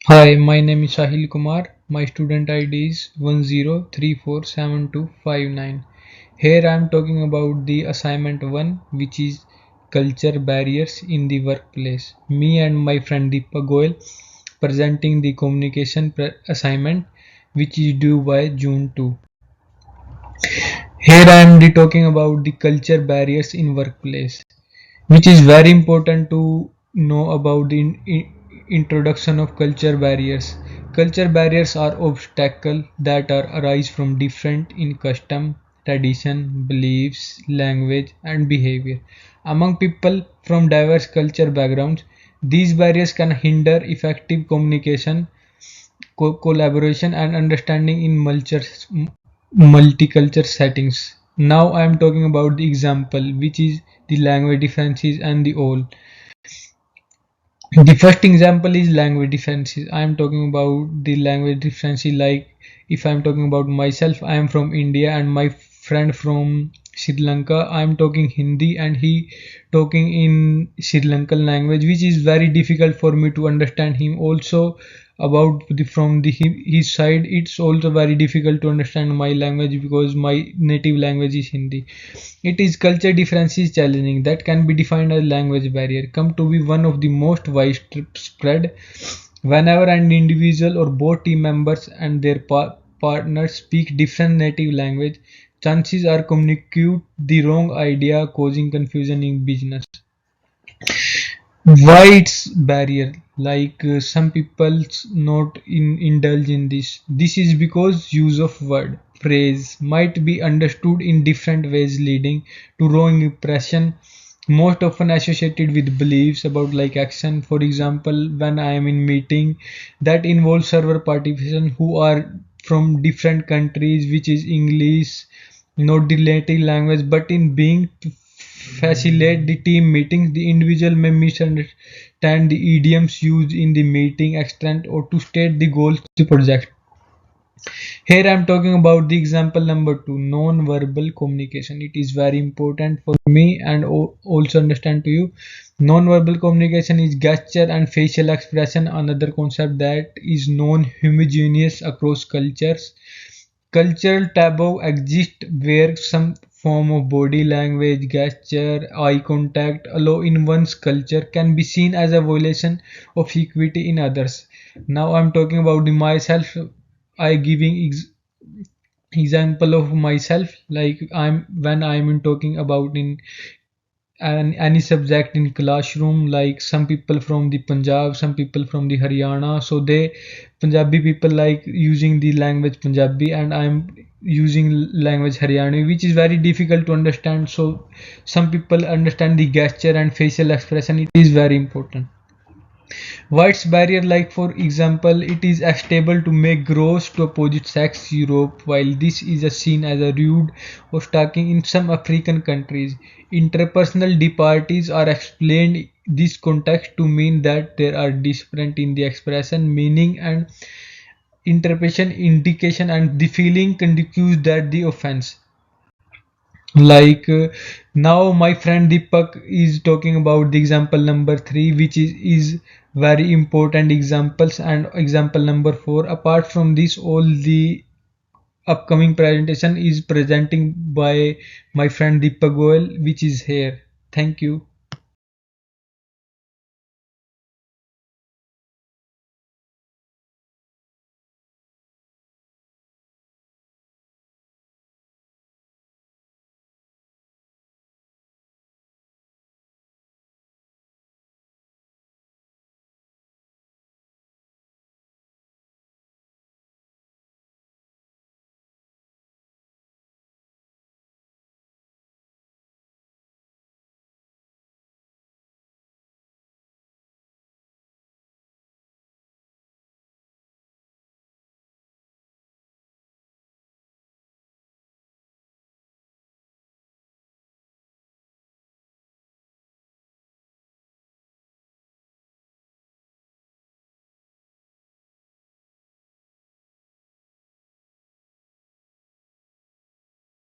Hi, my name is Sahil Kumar. My student ID is 10347259. Here I am talking about the assignment 1, which is culture barriers in the workplace. Me and my friend Deepa Goyal presenting the communication assignment, which is due by June 2. Here I am talking about the culture barriers in workplace, which is very important to know about the introduction of culture barriers. Culture barriers are obstacles that are arise from different in custom, tradition, beliefs, language, and behavior. Among people from diverse culture backgrounds, these barriers can hinder effective communication, collaboration, and understanding in multicultural settings. Now I am talking about the example, which is the language differences and the all. The first example is language differences. I am talking about the language differences. Like if I am talking about myself, I am from India and my friend from Sri Lanka. I am talking Hindi and he talking in Sri Lankan language, which is very difficult for me to understand him. Also, about the from the his side, it's also very difficult to understand my language because my native language is Hindi. It is culture differences challenging that can be defined as language barrier come to be one of the most widespread whenever an individual or both team members and their partners speak different native language. Chances are communicate the wrong idea, causing confusion in business. Why it's barrier? Like some people not indulge in this is because use of word phrase might be understood in different ways, leading to wrong impression, most often associated with beliefs about like action. For example, when I am in meeting that involves server participants who are from different countries, which is English, not the native language, but in being facilitate the team meetings, the individual may misunderstand the idioms used in the meeting extent or to state the goals of the project. Here I am talking about the example number 2, non-verbal communication. It is very important for me and also understand to you. Non-verbal communication is gesture and facial expression, another concept that is non-homogeneous across cultures. Cultural taboo exists where some form of body language, gesture, eye contact, although in one's culture, can be seen as a violation of equity in others. Now I'm talking about the myself. I giving example of myself, like I'm when I'm in talking about in any subject in classroom, like some people from the Punjab, some people from the Haryana, so they Punjabi people like using the language Punjabi and I'm using language Haryani, which is very difficult to understand. So some people understand the gesture and facial expression. It is very important. White's barrier, like for example, it is stable to make gross to opposite sex Europe, while this is seen as a rude or stalking in some African countries. Interpersonal departures are explained this context to mean that there are different in the expression, meaning and interpretation indication and the feeling conducive that the offense. Like now my friend Deepak is talking about the example number 3, which is very important examples, and example number 4. Apart from this, all the upcoming presentation is presenting by my friend Deepak Goel, which is here. Thank you.